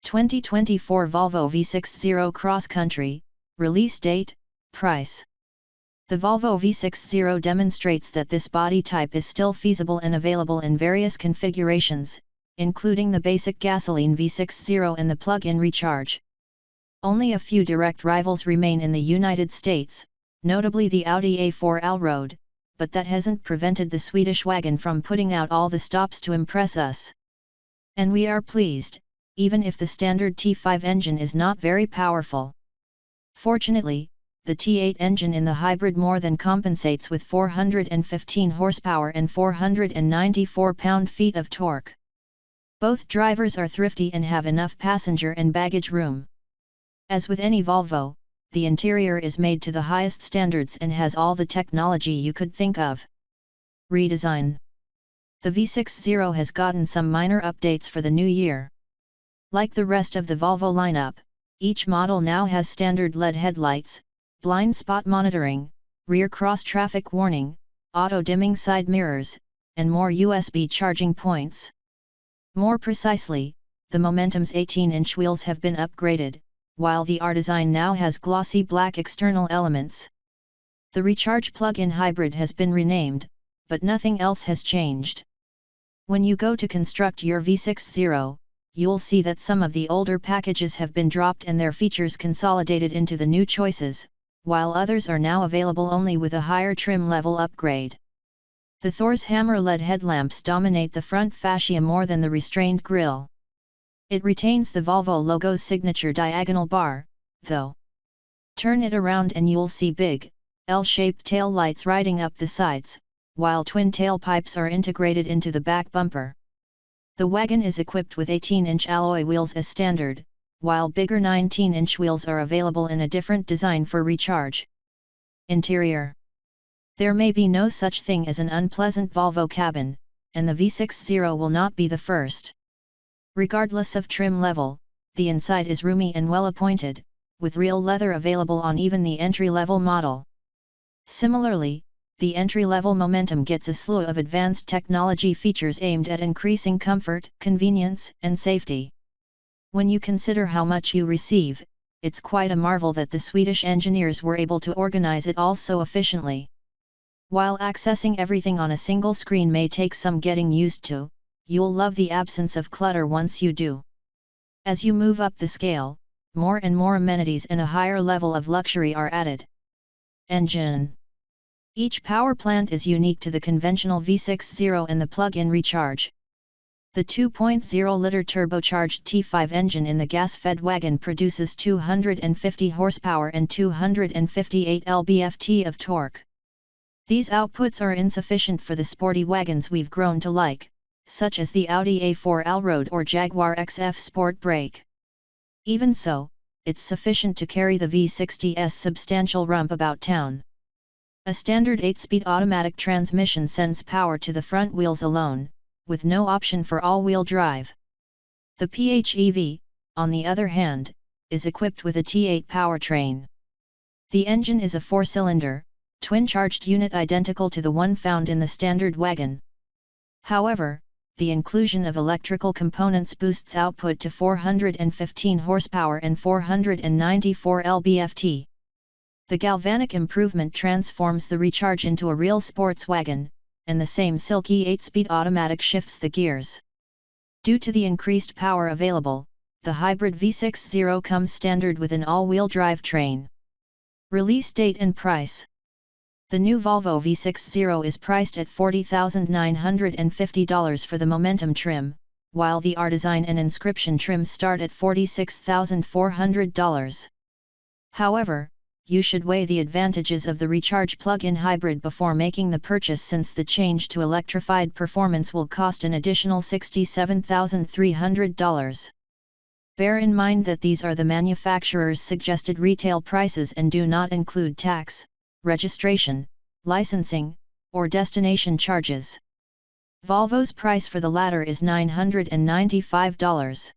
2024 Volvo V60 Cross Country, Release Date, Price. The Volvo V60 demonstrates that this body type is still feasible and available in various configurations, including the basic gasoline V60 and the plug-in recharge. Only a few direct rivals remain in the United States, notably the Audi A4 Allroad, but that hasn't prevented the Swedish wagon from putting out all the stops to impress us. And we are pleased, even if the standard T5 engine is not very powerful. Fortunately, the T8 engine in the hybrid more than compensates with 415 horsepower and 494 pound-feet of torque. Both drivers are thrifty and have enough passenger and baggage room. As with any Volvo, the interior is made to the highest standards and has all the technology you could think of. Redesign. The V60 has gotten some minor updates for the new year. Like the rest of the Volvo lineup, each model now has standard LED headlights, blind spot monitoring, rear cross-traffic warning, auto-dimming side mirrors, and more USB charging points. More precisely, the Momentum's 18-inch wheels have been upgraded, while the redesign now has glossy black external elements. The Recharge plug-in hybrid has been renamed, but nothing else has changed. When you go to construct your V60, you'll see that some of the older packages have been dropped and their features consolidated into the new choices, while others are now available only with a higher trim level upgrade. The Thor's Hammer LED headlamps dominate the front fascia more than the restrained grille. It retains the Volvo logo's signature diagonal bar, though. Turn it around and you'll see big, L-shaped tail lights riding up the sides, while twin tailpipes are integrated into the back bumper. The wagon is equipped with 18-inch alloy wheels as standard, while bigger 19-inch wheels are available in a different design for Recharge. Interior. There may be no such thing as an unpleasant Volvo cabin, and the V60 will not be the first. Regardless of trim level, the inside is roomy and well appointed, with real leather available on even the entry-level model. Similarly, the entry-level Momentum gets a slew of advanced technology features aimed at increasing comfort, convenience, and safety. When you consider how much you receive, it's quite a marvel that the Swedish engineers were able to organize it all so efficiently. While accessing everything on a single screen may take some getting used to, you'll love the absence of clutter once you do. As you move up the scale, more and more amenities and a higher level of luxury are added. Engine. Each power plant is unique to the conventional V60 and the plug-in Recharge. The 2.0-liter turbocharged T5 engine in the gas-fed wagon produces 250 horsepower and 258 lb-ft of torque. These outputs are insufficient for the sporty wagons we've grown to like, such as the Audi A4 Allroad or Jaguar XF Sport Brake. Even so, it's sufficient to carry the V60's substantial rump about town. A standard 8-speed automatic transmission sends power to the front wheels alone, with no option for all-wheel drive. The PHEV, on the other hand, is equipped with a T8 powertrain. The engine is a 4-cylinder, twin-charged unit identical to the one found in the standard wagon. However, the inclusion of electrical components boosts output to 415 horsepower and 494 lb-ft. The galvanic improvement transforms the Recharge into a real sports wagon, and the same silky 8-speed automatic shifts the gears. Due to the increased power available, the hybrid V60 comes standard with an all-wheel drive train. Release date and price. The new Volvo V60 is priced at $40,950 for the Momentum trim, while the redesign and inscription trims start at $46,400. However, you should weigh the advantages of the Recharge plug-in hybrid before making the purchase, since the change to electrified performance will cost an additional $67,300. Bear in mind that these are the manufacturer's suggested retail prices and do not include tax, registration, licensing, or destination charges. Volvo's price for the latter is $995.